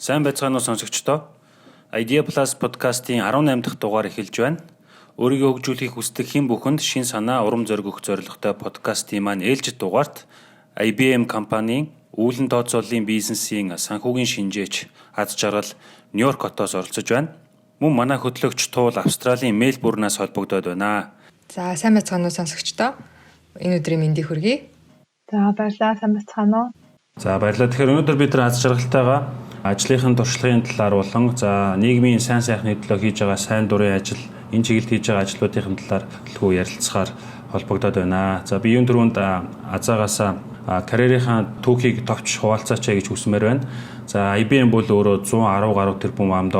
Сайн байцгаана уу сонсогчдоо. Idea Plus подкастын 18 дахь дугаар эхэлж байна. Өөрийгөө хөгжүүлэхийг хүсдэг хэн бүхэнд шин санаа, урам зориг өгөх зорилготой подкастын маань ээлжид дугаарт IBM компанийн үүлэн тооцооллын бизнесийн санхүүгийн шинжээч аз жаргал Нью-Йорк хотоос оролцож байна. Мөн манай хөтлөгч Туул Австралийн Мельбурнаас холбогдоод байна. За сайн байцгаана уу сонсогчдоо. Энэ өдрийн мэндийг хүргэе. За баярлалаа, сайн байцгаана уу. За баярлалаа. Тэгэхээр өнөөдөр бид нар аз жаргалтайгаа ажлынхын туршлагын талаар болон за нийгмийн сайн сайхны төлөө хийж байгаа сайн дурын ажил, энэ чиглэлд хийж байгаа ажлуудын талаар төлхөө ярилцахаар холбогдоод байна. За би юун дөрөнд азаагаасаа карьерийнхаа түүхийг товч хуваалцаач гэж хүсмээр байна. За IBM бол өөрөө 110 гаруй тэрбум $,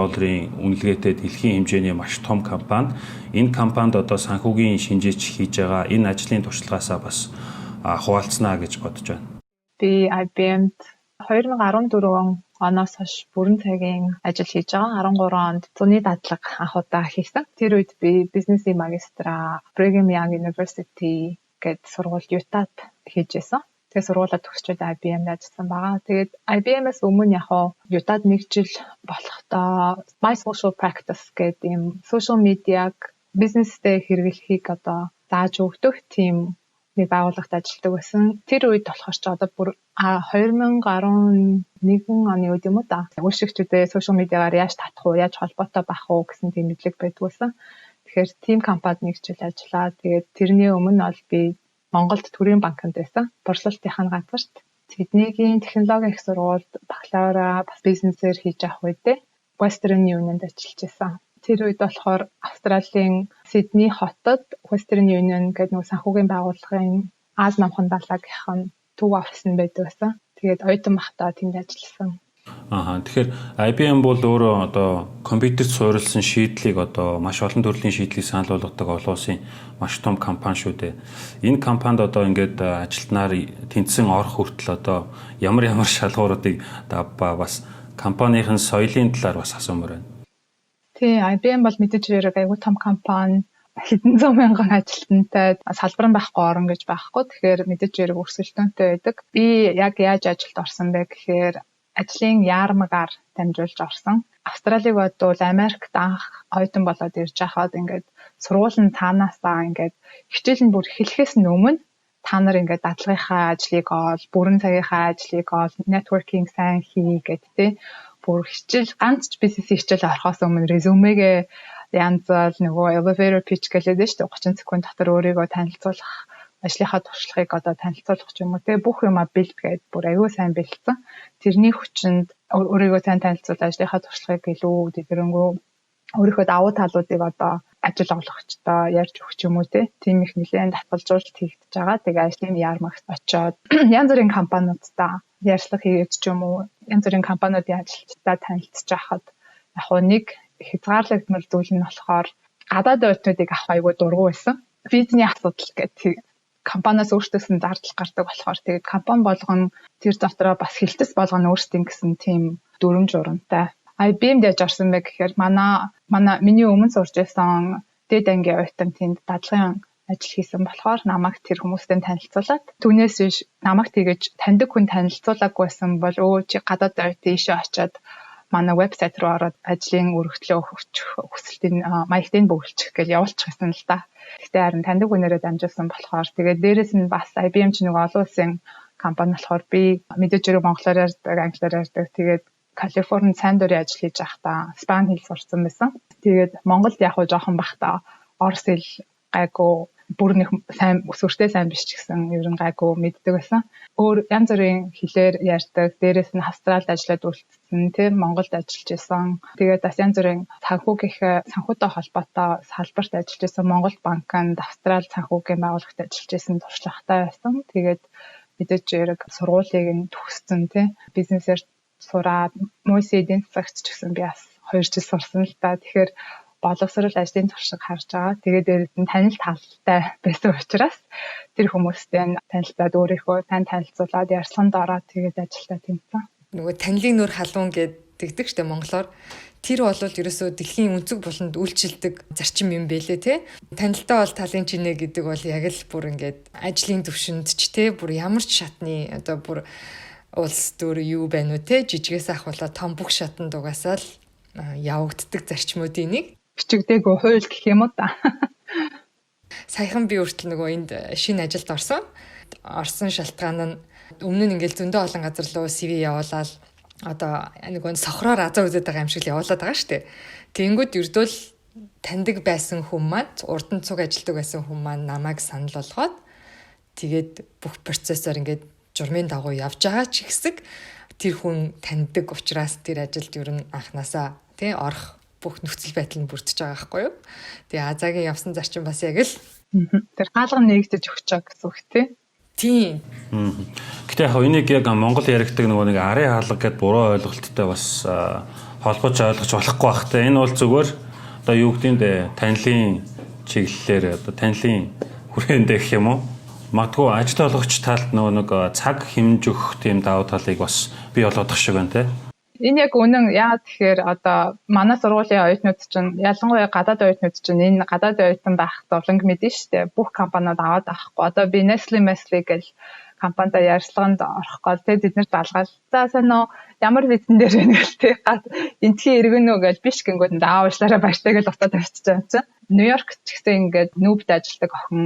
үнэлгээтэй дэлхийн хэмжээний маш том компани. Энэ компанид одоо санхүүгийн шинжээч хийж байгаа энэ ажлын туршлагаасаа бас хуваалцнаа гэж бодож байна. Би IBM-д 2014 оноос хойш бүрэн цагийн ажил хийж байгаа. 13 онд зуны дадлага анх удаа хийсэн. Тэр үед би бизнесийн магистра Brigham Young University гэдэг сургуульд Utahд хийж байсан. Тэгээ сургуулаа төгсчөөд IBM-д ажилласан байгаа. Тэгээд IBM-ээс өмнө Utahд нэг жил болохдоо My Social Practice гэдэг юм social media-г бизнестэй хэрэглэхийг одоо зааж өгдөг тийм нэг байгууллагт ажилладаг байсан. Тэр үед болохоор ч одоо бүр 2011 оны үед юм уу да. Үйлчлэгчдээ сошиал медиагаар яаж татах уу, яаж холбоотой байх уу гэсэн тийм мэдлэг байдаг байсан. Тэгэхээр team компанид нэг жил ажиллаа. Тэгээд тэрний өмнө бол би Монголд төрийн банкнд байсан. Борлуулалтын газарт Сиднейгийн технологийн их сургуульд бакалавра бас бизнесээр хийж авах үедээ Western Union-д ажиллаж байсан. Тэр үед болохоор Австралийн Сидней хотод Western Union гэдэг нэг санхүүгийн байгууллагын Аз намхан далаагийнх нь төв офис нь байдаг байсан. Тэгээд оюутан байхдаа тэнд ажилласан. Тэгэхээр IBM бол өөрөө одоо компьютерт суурилсан шийдлийг одоо маш олон төрлийн шийдлийг санал болгодог олон улсын маш том компани шүү дээ. Энэ компанид одоо ингээд ажилтнаар тэнцсэн орох хүртэл одоо ямар шалгууруудыг бас компанийн соёлын талаар бас асуумаар байна. Тий, IBM бол мэдээж хэрэг айгүй том компани, хэдэн зуун мянган ажилтнтай, салбар нь байхгүй орон гэж байхгүй. Тэгэхээр мэдээж хэрэг өрсөлдөөнтэй байдаг. Би яг яаж ажилд орсон бэ гэхээр ажлын яармагаар дамжуулж орсон. Австралиг бодвол Америкт анх оюутан болоод ирж байхад ингээд сургуулийн цаанаасаа ингээд хичээл нь бүр эхлэхээс өмнө та нар ингээд дадлагынхаа ажлыг оол, бүрэн цагийнхаа ажлыг оол, networking сайн хий гэдэг. Бүр хичээл ганц ч бизнесийн хичээл орохоос өмнө резюмегээ янз бүр нөгөө elevator pitch гэдэг нь шүү дээ 30 секунд дотор өөрийгөө танилцуулах, ажлынхаа туршлагыг одоо танилцуулах ч юм уу те бүх юмаа бэлтгээд бүр аюу сайн бэлдсэн. Тэрний хүчинд өөрийгөө сайн танилцуул, ажлынхаа туршлагыг илүү дэлгэрэнгүй өөрийнхөө давуу талуудыг одоо ажил олгогчдоо ярьж өгч юм уу те тийм их нэлээд татгалзуулалт хийгдэж байгаа. Тэгээ ажлын яармагт очиод янз бүрийн компаниудтай ярьцлага хийгээд ч юм уу янз бүрийн компаниудын ажилчдаа танилцж байхад яг нэг хязгаарлагдмал зүйл нь болохоор гадаад оюутнуудыг авах айгүй дургу байсан. Визний асуудал гэдэг компаниас өөртөөс нь зардал гардаг болохоор тэгээд компани болгоно тэр дотроо бас хилтэс болгоно өөрсдийн гэсэн тийм дүрм журамтай. IBM-д яаж орсон бэ гэхээр миний өмнө сурж байсан дэд ангийн оюутан тэнд дадлагын ажил хийсэн болохоор намайг тэр хүмүүстэй танилцуулаад түүнээс биш намайг тэгэж таньдаг хүн танилцуулаагүйсэн бол чи гадаад оюутан ийшээ очиод манай вебсайт руу ороод ажлын өргөдлөө хүсэлтийн маягтыг бөглөчих гэж явуулчих гэсэн л да. Гэхдээ харин таньдаг хүнээрээ дамжуулсан болохоор тэгээд дээрэс нь бас IBM ч нэг олон улсын компани болохоор би мэдээж хэрэг монголоор ярьдаг, англиар ярьдаг. Тэгээд Калифорнид сайн дурын ажил хийж байхдаа Испани хэл сурсан байсан. Тэгээд Монголд яг хөө жоохон байхдаа орос хэл гайгүй бүр нэг сайн өсвөртэй сайн биш ч гэсэн ер нь гайгүй мэддэг байсан. Өөр янз бүрийн хэлээр ярьдаг. Дээрээс нь Австралид ажиллаад үлдсэн, тийм Монголд ажиллаж исэн. Тэгээд бас янз бүрийн санхүүтэй холбоотой салбарт ажиллаж исэн. Монгол банкнд Австрали санхүүгийн байгууллагт ажиллаж исэн туршлагатай байсан. Тэгээд мэдээж хэрэг сургуулийг нь төгссөн, тийм бизнесээр сураад мөсийн эдийн засагт ч гэсэн би бас 2 жил сурсан л та. Тэгэхээр боловсрол ажлын туршлага харж байгаа. Тэгээд дээрэс нь танил талтай байсан учраас тэр хүмүүстэй танилцаад өөрийнхөө танилцуулаад ярьсланд ороод тэгээд ажилдаа тэмцсэн. Нөгөө танилын нүр халуун гэдэг штэ монголоор. Тэр бол ерөөсөө дэлхийн өнцөг буланд үйлчилдэг зарчим юм бэлээ те. Танилтаа бол талын чинээ гэдэг бол яг л бүр ингээд ажлын төвшөнд ч те бүр ямар ч шатны одоо бүр улс төр юу байна уу те жижигээс ахвала том бүх шатанд угаасаа л явагддаг зарчмуудын нэг. Бичигдээгүй хууль гэх юм уу та. Саяхан би өөртөө нөгөө энд шинэ ажилд орсон шалтгаан нь өмнө нь ингээл зөндөө олон газар руу CV явуулаад одоо нөгөө сохроор азаа үзээд байгаа юм шиг л явуулаад байгаа шүү дээ. Тэнгүүд ердөө таньдаг байсан хүн маань урд нь цуг ажилдаг байсан хүн маань намайг санал болгоод тэгээд бүх процессор ингээд журмын дагуу явж байгаа ч ихсэг тэр хүн таньдаг учраас тэр ажилд ер нь анханасаа тий орох бүх нөхцөл байдал нь бүрдэж байгаа байхгүй юу. Тэгээ Азагийн явсан зарчим бас яг л тэр хаалган нэгдэж өгч байгаа гэсэн үг тий. Тийм. Гэтэ яг энийг яг Монгол яригдаг нөгөө нэг арын хаалга гэдээ буруу ойлголттой бас холбож ойлгож болохгүй байх та. Энэ бол зүгээр одоо юу гэдэг нь танилын чиглэлээр одоо танилын хүрээндээ гэх юм уу. Магадгүй ажил олгогч талд нөгөө нэг цаг хэмж өгөх тийм давуу талыг бас бий болгох шиг байна те. Энэ яг үнэн яа тэгэхээр одоо манай сургуулийн оюутнууд чинь ялангуяа гадаад оюутнууд чинь энэ гадаад оюутан байх зовлонг мэдэн штэ бүх компаниуд аваад авахгүй. Одоо би Nestle гэл компанид ярилцлаганд орох гол те бид нарт алгаал. За санаа ямар визэн дээр байна гэл те энтхийн иргэн үү гэл биш гингүүд аавчлаараа баяртай гэл утаа тавьчихж байгаа юм чинь. Нью-Йорк ч гэсэн ингээд нүүбд ажилладаг охин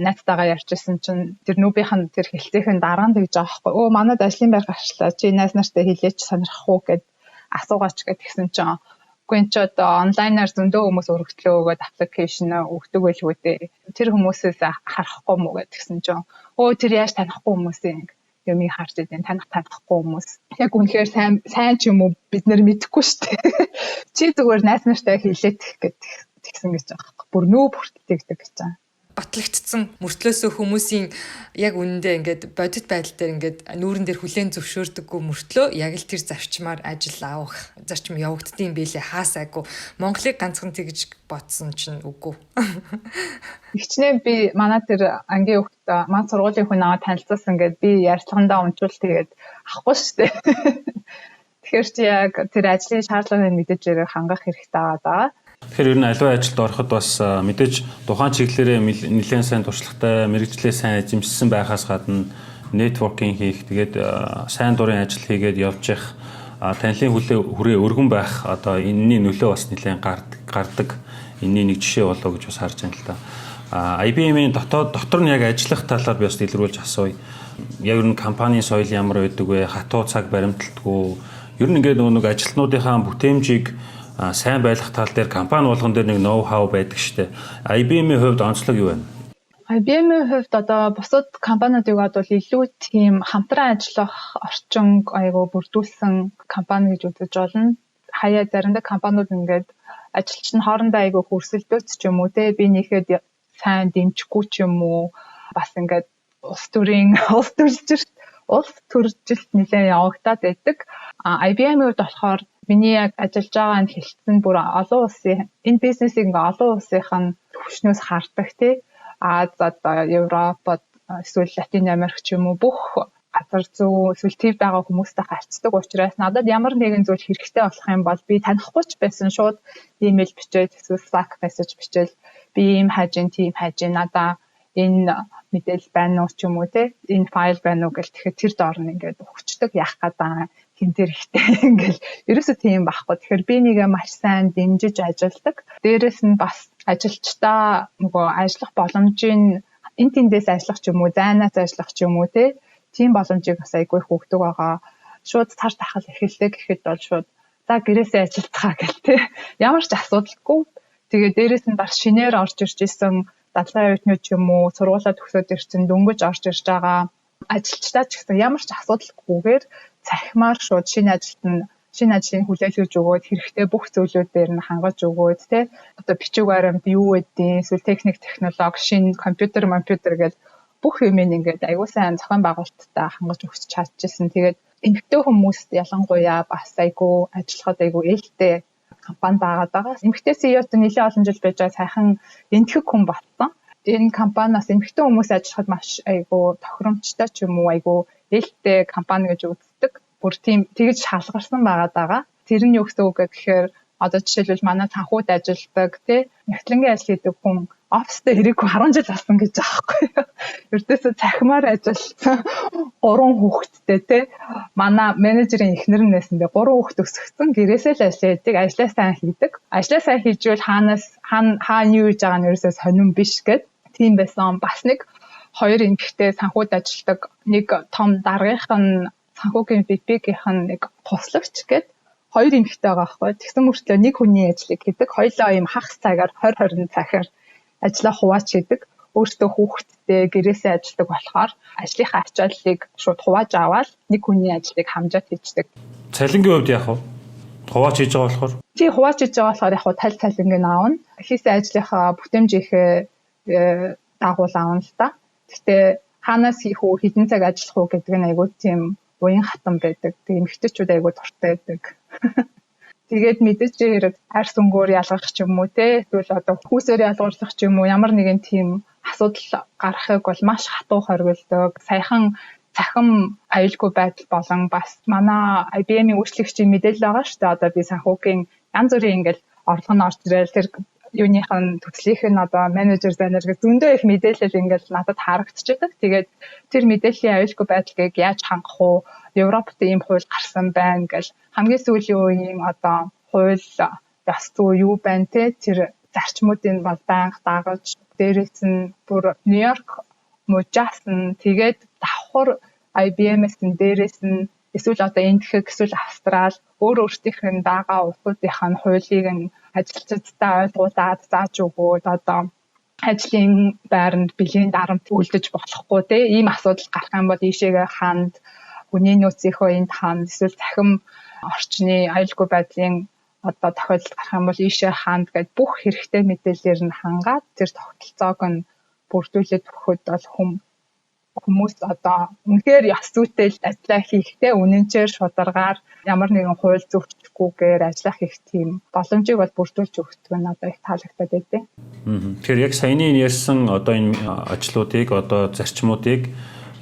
найзтайгаа ярьжсэн чинь тэр нүүбийнхэн тэр хэлцээхэн дараа нь тэгж байгаа байхгүй. Өө манад ажлын байр гарчлаа. Чи найз нартай хэлээч сонирхох уу гэд асуугаач гэдгсэн чинь үгүй энэ ч одоо онлайнаар зөндөө хүмүүс өргөдлөө өгөөд аппликейшн өгдөг байлгүй дээ. Тэр хүмүүсээс харахгүй мүү гэдгсэн чинь өө тэр яаж танихгүй хүмүүсийн юмыг харж идэв танихгүй хүмүүс. Яг үнэхээр сайн ч юм уу бид нэр мэдэхгүй шүү дээ. Чи зүгээр найз нартай хэлээд гэдэг тэгсэн гэж байгаа байхгүй. Бүр нөө бүртгэдэг гэж байгаа. Батлагдсан мөртлөөсөө хүмүүсийн яг үнэндээ ингээд бодит байдал дээр ингээд нүүрэн дээр хүлээн зөвшөөрдөггүй мөртлөө яг л тэр зарчмаар ажил авах зарчим явагддсан байлээ хаасаагүй. Монголыг ганцхан тэгж бодсон чинь үгүй. Игчнээ би манай тэр ангийн хүүхэд маань сургуулийн хүн аваад танилцуулсан гэд би ярилцлагандаа унжуул тэгээд авахгүй шүү дээ. Тэгэхээр чи яг тэр ажлын шаардлагыг мэдэж ирэх хангах хэрэгтэй байгаа. Тэгэхээр ер нь аливаа ажилд ороход бас мэдээж тухайн чиглэлээрээ нэлээд сайн туршлагатай, мэрэгчлээ сайн эзэмшсэн байхаас гадна нэтворкинг хийх, тэгээд сайн дурын ажил хийгээд явж явах, танилын хүрээ өргөн байх одоо энэний нөлөө бас нэлээд гардаг. Энэний нэг жишээ болоо гэж бас харж байна л да. IBM-ийн дотор нь яг ажиллах талаар би бас дэлгэрүүлж асууя. Яг ер нь компанийн соёл ямар байдаг вэ? Хатуу цаг баримталтгүй. Ер нь ингээд нэг ажилтнуудынхаа бүтээмжийг сайн байлгах тал дээр компани болгон дээр нэг ноу хау байдаг штэ. IBM-ийн хувьд онцлог юу вэ? IBM-ийн хувьд одоо бусад компаниудыг бол илүү тийм хамтран ажиллах орчин айгуу бүрдүүлсэн компани гэж үзэж болно. Хаяа заримдаа компаниуд ингээд ажилч нь хоорондоо айгуу хөрсөлдөөц ч юм уу те би нэхэд сайн дэмжихгүй ч юм уу бас ингээд улс төржилт нэлээд явагдаад байдаг. IBM-ийн хувьд болохоор миний яг ажиллаж байгаа нь хэлсэн бүр олон улсын энэ бизнесийг ингээ олон улсынхан төвшнөөс хардаг тий. Одоо Европод эсвэл Латин Америк ч юм уу бүх газар зүй эсвэл төв байгаа хүмүүстэй харьцдаг учраас надад ямар нэгэн зүйл хэрэгтэй болох юм бол би танихгүй ч байсан шууд имэйл бичээд эсвэл Slack message бичээл би ийм хажин тийм хажин надаа энэ мэдээлэл байна уу ч юм уу те энэ файл байна уу гэл тэгэхээр тэр доор нь ингээд өгчдөг яах гэдэг хин тэр ихтэй ингээл ерөөсөө тийм байхгүй. Тэгэхээр би нэгэ маш сайн дэмжиж ажилдаг. Дээрээс нь бас ажилчдаа нөгөө ажиллах боломжийн энэ тэндээс ажиллах ч юм уу, зайнаас ажиллах ч юм уу тийм боломжийг бас айгүй их өгдөг байгаа. Шууд цар тахал эхэллээ гэхэд бол шууд за гэрээсээ ажиллацгаа гэл ямар ч асуудалгүй. Тэгээ дээрээс нь бас шинээр орж ирж исэн дадлага оюутнууд ч юм уу, сургуулаа төгсөөд ирсэн дөнгөж орж ирж байгаа ажилчдаа ч гэсэн ямар ч асуудалгүйгээр цахимаар шууд шинэ ажлын хүлээлгэж өгөөд хэрэгтэй бүх зүйлүүд дээр нь хангаж өгөөд одоо бичиг баримт юу гэдгийг эсвэл техник технологи шинэ компьютер гэж бүх юм ингээд аягүй сайн зохион байгуулалттай хангаж өгч чадчихсан. Тэгээд эмэгтэй хүмүүст ялангуяа бас аягүй ажиллахад аягүй ээлтэй компани байгаа. Эмэгтэй CEO-т нэлээд олон жил байж байгаа сайхан энтгэх хүн болсон. Энэ компаниас эмэгтэй хүмүүс ажиллахад маш аягүй тохиромжтой ч юм уу аягүй ээлтэй компани гэж үздэг. Бүр тийм тэгж шалгарсан байгаа. Тэр нь юу гэсэн үг гэхээр одоо жишээлбэл манай санхуд ажилладаг, нэгтлэнгийн ажил хийдэг хүн оффистэй хэрэггүй 10 жил болсон гэж аахгүй юу. Ердөөсөө цахимаар ажилласан 3 хүүхэдтэй те. Манай менежерийн эхнэр нь нэсэндээ 3 хүүхэд өсгсөн. Гэрээсээ л ажиллаа гэдэг. Ажлаа сайн хийдэг. Ажлаа сайн хийжвэл хаана юу хийж байгаа нь ерөөсөө сонирн биш гэд. Тийм байсан. Бас нэг 2 эмэгтэй санхуд ажилладаг. Нэг том даргынх нь санхүүгийн VP-гийнх нь нэг туслагч гэд 2 эмэгтэй байгаа байхгүй. Тэгсэн мөртлөө нэг хүний ажлыг хийдэг. Хоёлоо ийм хагас цагаар 20 цагаар ажлаа хувааж хийдэг. Өөртөө хүүхэдтэй гэрээсээ ажилладаг болохоор ажлынхаа ачааллыг шууд хувааж аваад нэг хүний ажлыг хамжаад хийдэг. Цалингийн хувьд яах вэ? Хувааж хийж байгаа болохоор? Тий, хувааж хийж байгаа болохоор яг тал цалингийн аавна. Хийсэн ажлынхаа бүтээмжийнхээ дагуул аавна л та. Гэтэ хаанаас хийх үү, хэдэн цаг ажиллах уу гэдэг нь айгүй тийм уян хатан байдаг. Тэгээ эмэгтэйчүүд айгүй дуртай байдаг. Тэгээд мэдээж хэрэг арьс өнгөөр ялгах ч юм уу те эсвэл одоо хүүсээр ялгуулах ч юм уу ямар нэгэн тийм асуудал гарахыг бол маш хатуу хоригддог. Саяхан цахим аюулгүй байдал болон бас манай IBM-ийн үйлчлэгчийн мэдээлэл байгаа шүү дээ. Одоо би санхүүгийн янз бүрийн ингээл орлого нь орж ирэл тэр юуных нь төслийнх нь одоо менежер зайнаар гэх зөндөө их мэдээлэл ингээл надад харагдчихдаг. Тэгээд тэр мэдээллийн аюулгүй байдлыг яаж хангах уу? Европт ийм хууль гарсан байна гэл хамгийн сүүлийн үеийн одоо хууль яс зүй юу байна те тэр зарчмуудыг бол байнга дагаж дээрээс нь бүр Нью-Йорк мужаасан тэгээд давхар IBM-с дээрээс нь эсвэл одоо Индих эсвэл Австрал өөртөөх нь байгаа улсуудынх нь хуулийг нь ажилчдаа ойлгуулад зааж өгөөд одоо ажлын байранд бэлгийн дарамт үлдэж болохгүй те ийм асуудал гарах юм бол ийшээгээ ханд хүний нөөцийнхөө энд ханд эсвэл захим орчны аюулгүй байдлын одоо тохиолдол гарах юм бол ийшээ ханд гэд бүх хэрэгтэй мэдээллээр нь хангаад тэр тогтолцоог нь бүрдүүлээд өгөхөд бол хүмүүс одоо үнэхээр ёс зүйтэй ажиллаа хийхдээ үнэнчээр шударгаар ямар нэгэн хууль зөрчилгүйгээр ажиллах их тийм боломжийг бол бүрдүүлж өгдөг нь одоо их таалагдаад байдیں۔ Тэгэхээр яг саяны ярьсан одоо энэ ажлуудыг одоо зарчмуудыг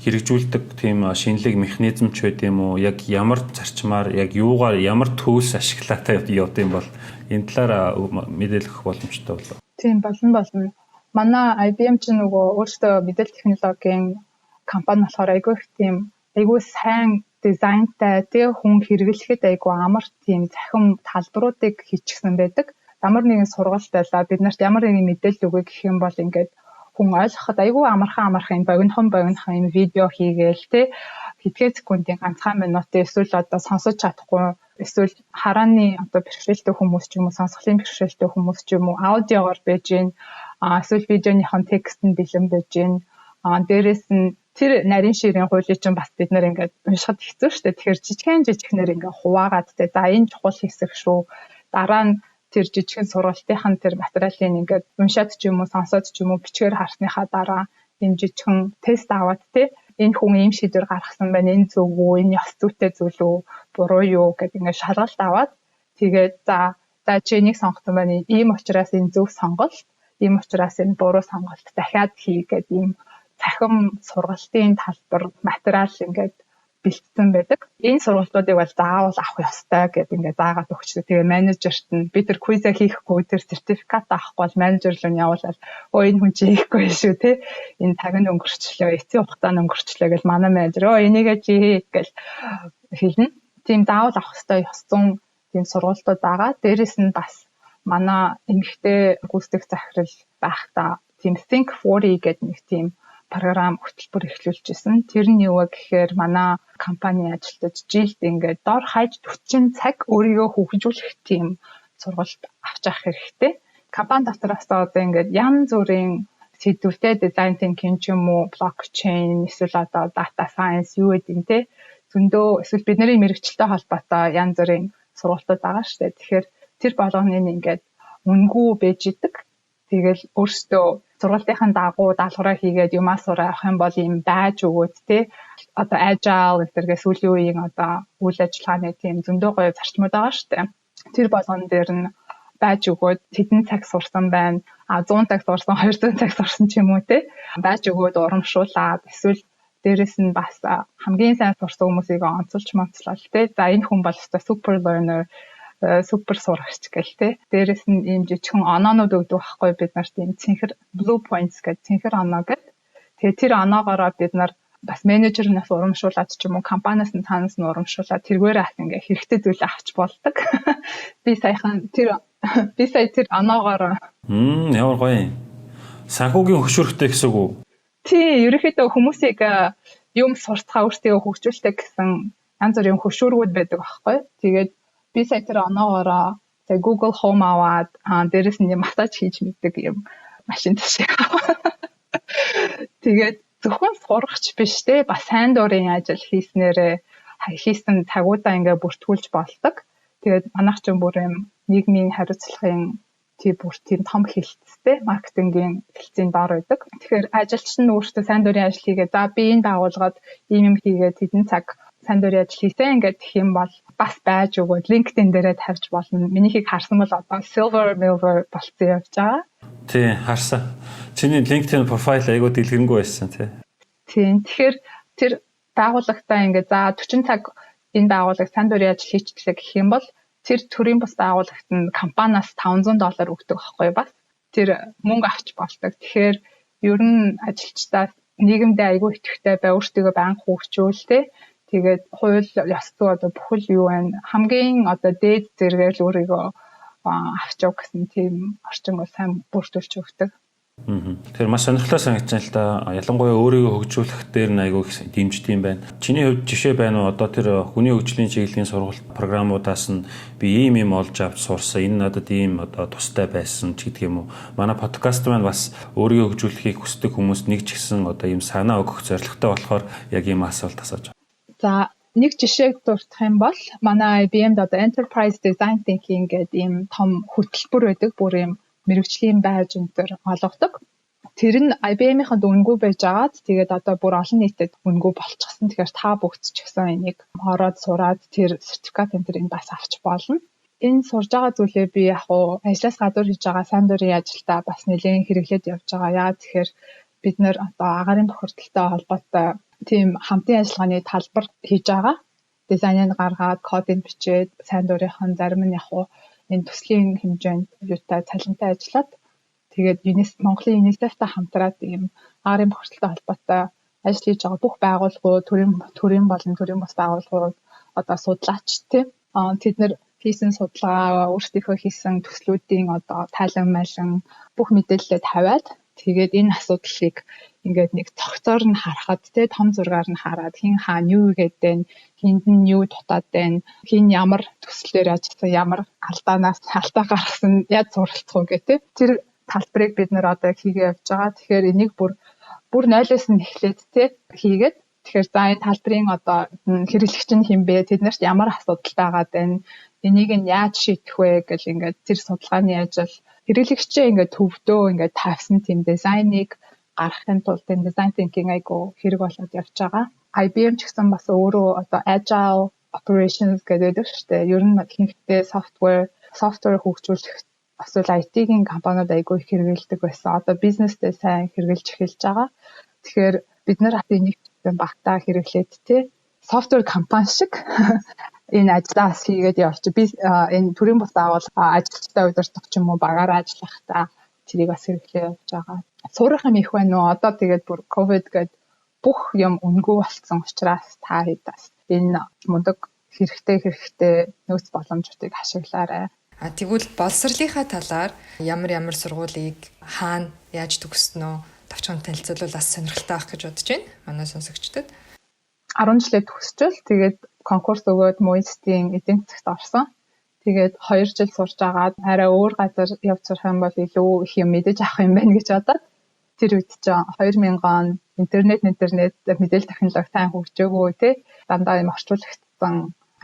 хэрэгжүүлдэг тийм шинэлэг механизм ч байд юм уу? Яг ямар зарчмаар, яг юугаар, ямар төвс ашиглаатай явд юм бол энэ талаар мэдээлэх боломжтой болов. Тийм болно. Манай IBM ч нөгөө өөртөө мэдээлэл технологийн компани болохоор айгүй сайн дизайнтай тэг хүн хэрэглэхэд айгүй амар тийм захим талбаруудыг хийчихсэн байдаг. Ямар нэгэн сургалт байлаа бид нарт ямар нэгэн мэдээлэл өгөх гэх юм бол ингээд хүн ойлгоход айгүй амархан богинохон видео хийгээл те хэдхэн секундын ганцхан минутын эсвэл одоо сонсож чадахгүй эсвэл харааны одоо бэрхшээлтэй хүмүүс ч юм уу сонсголын бэрхшээлтэй хүмүүс ч юм уу аудиогоор байж гин эсвэл видеоныхон текст нь бэлэн байж гин дээрээс нь тэр нарийн ширийн хуулийг чинь бас бид нэр ингээд уншихад хэцүү шүү дээ. Тэгэхээр жижигнэр ингээд хуваагаад те за энэ чухал хэсэг шүү. Дараа нь тэр жижигхэн сургалтынхан тэр материалын ингээд уншаад ч юм уу сонсоод ч юм уу бичгээр харсныхаа дараа энэ жижигхэн тест аваад те энэ хүн ийм шийдвэр гаргасан байна. Энэ зөв үү? Энэ ёс зүйтэй зүйл үү? Буруу юу гэдэг ингээд шалгалт аваад тэгээд за чи энийг сонгосон байна. Ийм учраас энэ зөв сонголт, ийм учраас энэ буруу сонголт дахиад хий гэдэг ийм цахим сургалтын талбар материал ингээд бэлтгэсэн байдаг. Энэ сургалтуудыг бол заавал авах ёстой гэдэг ингээд заагаад өгчтэй. Тэгээ менежерт нь би тэр квизээ хийхгүй тэр сертификат авахгүй бол менежер л нь явуулаад энэ хүн чи хийхгүй шүү те. Энэ цаг нь өнгөрчлөө, эцсийн хугацаанд өнгөрчлөө гэж манай менежер энийгээ чи хий гэж хэлнэ. Тийм заавал авах ёстой ёс зүйн тийм сургалтууд байгаа. Дээрээс нь бас манай эмэгтэй гүйцэтгэх захирал байхдаа тийм Think 40 гэдэг нэг тийм програм хөтөлбөр эхлүүлжсэн. Тэр нь юу вэ гэхээр манай компани ажилтнууд жилд ингээд дор хаяж 40 цаг өөрийгөө хөгжүүлэх тийм сургалт авч авах хэрэгтэй. Компани дотроос одоо ингээд янз бүрийн сэдвүүтэй дизайн тинкинг ч юм уу, блокчейн, эсвэл одоо дата сайенс юу гэдэг юм те. Зөндөө эсвэл бидний мэрэгчлэлтэй холбоотой янз бүрийн сургалтууд байгаа шүү дээ. Тэгэхээр тэр болгоныг ингээд үнгүй байж идэг. Тэгэл өөрсдөө сургалтынхаа дагуу даалгавраа хийгээд юмаа сурах юм бол юм байж өгөөд те одоо agile гэдэргээ сүүлийн үеийн одоо үйл ажиллагааны тийм зөндөө гоё зарчмууд байгаа шүү дээ. Тэр болгон дээр нь байж өгөөд хэдэн цаг сурсан байна. 100 цаг сурсан, 200 цаг сурсан ч юм уу те байж өгөөд урамшуулаад эсвэл дээрэс нь бас хамгийн сайн сурсан хүмүүсийг онцолж монцлол те. За энэ хүн бол өстой супер learner супер сурагч гэл те. Дээрэс нь ийм жижигхэн оноонууд өгдөг байхгүй бид нарт ийм цэнхэр blue points гэдэг цэнхэр оноо гэдэг. Тэгээ тэр оноогоороо бид нар бас менежернээс урамшуулад ч юм уу компаниас нь цаанаас нь урамшуулад тэргээрээ ах ингээ хэрэгтэй зүйлээ авч болдог. Би сая тэр оноогоор ямар гоё. Санхүүгийн хөшүүрхтэй гэсэн үг үү? Тий, ерөнхийдөө хүмүүсийг юм суртахаа өөртөө хөгжүүлдэг гэсэн янз бүрийн хөшүүргүүд байдаг байхгүй. Тэгээд би сая тэр оноогоор тэг Google Home аваад дээрэс нь массаж хийж мэддэг юм машин төшөө. Тэгээд зөвхөн сурагч биш те бас сайн дурын ажил хийсэн цагуудаа ингээ бүртгүүлж болдог. Тэгээд манайх ч бүр юм нийгмийн хариуцлагын тийм том хэлтстэй маркетингийн хэлтсийн дор байдаг. Тэгэхээр ажилч нь өөртөө сайн дурын ажил хийгээ. За би энэ байгууллагад ийм хийгээд хэдэн цаг сайн дурын ажил хийсэн ингээд гэх юм бол бас байж өгөөд LinkedIn дээрээ тавьж болно. Минийхийг харсан бол одоо silver milver болцсон явж байгаа. Тий, харсан. Чиний LinkedIn профайл айгуу дэлгэрэнгүй байсан тий. Тийм. Тэгэхээр тэр байгууллагатаа ингээд за 40 цаг энэ байгууллагт сайн дурын ажил хийчихлээ гэх юм бол тэр төрийн бус байгууллагт нь компаниас $500 өгдөг байхгүй бас. Тэр мөнгө авч болдог. Тэгэхээр ер нь ажилчдаа нийгэмдээ айгүй итгэвтэй бай, өөртөө банк хөгжүүлтэй. Тэгээд хууль ёс зүй одоо бүхэл юу байна. Хамгийн одоо дээд зэрэгээр л өөрийгөө авч яв гэсэн тийм орчин бол сайн бүрдүүлж өгдөг. Тэр маш сонирхолтой санагдсан л да. Ялангуяа өөрийгөө хөгжүүлэх дээр нь айгүй их дэмждэг юм байна. Чиний хувьд жишээ байна уу? Одоо тэр хүний хөгжлийн чиглэлийн сургалт програмуудаас нь би ийм олж авч сурсан. Энэ надад ийм одоо тустай байсан ч гэдэг юм уу. Манай подкаст маань бас өөрийгөө хөгжүүлэхийг хүсдэг хүмүүст нэг ч гэсэн одоо ийм санаа өгөх зорилготой болохоор яг ийм асуулт асууж байна. За нэг жишээг дурдах юм бол манай IBM-д одоо Enterprise Design Thinking гэдэг ийм том хөтөлбөр байдаг. Бүр ийм мэргэжлийн байж өнтер олгодог. Тэр нь IBM-ийнхэнд үнэгүй байж агаад тэгээд одоо бүр олон нийтэд үнэгүй болчихсон. Тэгэхээр та бүгд ч гэсэн энийг ороод сураад тэр сертификат энэ бас авч болно. Энэ сурж байгаа зүйлээ би яг уу ажлаас гадуур хийж байгаа сайн дурын ажилдаа бас нэлээд хэрэглээд явж байгаа. Яагаад тэгэхээр бид нэр одоо агаарын бохирдолтой холбоотой тийм хамтын ажиллагааны талбар хийж байгаа. Дизайныг гаргаад, кодыг бичээд, сайн дурынхан зарим нь яг уу энэ төслийн хэмжээнд юутай цалинтай ажиллаад тэгээд Монголын UNICEF-тай хамтраад ийм агаарын бохирдолтой холбоотой ажил хийж байгаа бүх байгууллагууд, төрийн болон төрийн бус байгууллагууд одоо судлаач тийм тэд нэр хийсэн судалгаа, өөрсдийнхөө хийсэн төслүүдийн одоо тайлан майлан бүх мэдээлэлээ тавиад тэгээд энэ асуудлыг ингээд нэг цогцоор нь харахад те том зургаар нь хараад хин хаана юу гэдэг нь хинд нь юу дутаад байна хин ямар төслөөр ажилласан ямар алдаа гаргасан яаж суралцах уу гэх те тэр талбарыг бид нэр одоо хийгээ явж байгаа. Тэгэхээр энийг бүр 0-оос нь эхлээд те хийгээд тэгэхээр за энэ талбарын одоо хэрэглэгч нь хэн бэ тэднэрт ямар асуудал байгаад байна энийг нь яаж шийдэх вэ гэл ингээд тэр судалгааны ажил хэрэглэгчээ ингээд төвдөө ингээд тавьсан тийм дизайныг гаргахын тулд энэ design thinking айгу хэрэг болоод явж байгаа. IBM ч гэсэн бас өөрөө одоо agile operations гэдэг шүү дээ. Ер нь ихэнхдээ software хөгжүүлэх эсвэл IT-ийн компаниуд айгу их хэрэгэлдэг байсан. Одоо бизнестэй сайн хэрэгжилж эхэлж байгаа. Тэгэхээр бид нар энийг багтаа хэрэглээд тий software компани шиг энэ ажлаас хийгээд явж би энэ төрийн бус байгууллага ажилчтай удирдах ч юм уу багаараа ажиллахдаа тэрийг бас хэрэглээ явж байгаа. Сурах юм их байна уу? Одоо тэгээд бүр ковид гээд бүх юм үнэгүй болцсон учраас та хэдээс энэ мундаг хэрэгтэй нөөц боломжуудыг ашиглаарай. Тэгвэл боловсролынхаа талаар ямар сургуулийг хаана яаж төгсснөө товчхон танилцуулбал бас сонирхолтой байх гэж бодож байна. Манай сонсогчдод 10 жилээ төгсчөөл тэгээд конкурс өгөөд МУИСТ-ийн эдийн засагт орсон. Тэгээд 2 жил сурж агаад арай өөр газар явж сурах юм бол илүү их юм мэдэж авах юм байна гэж бодоод тэр үед чинь 2000 он интернет мэдээлэл технологи сайн хөгжөөгөө тий дандаа юм орчуулагдсан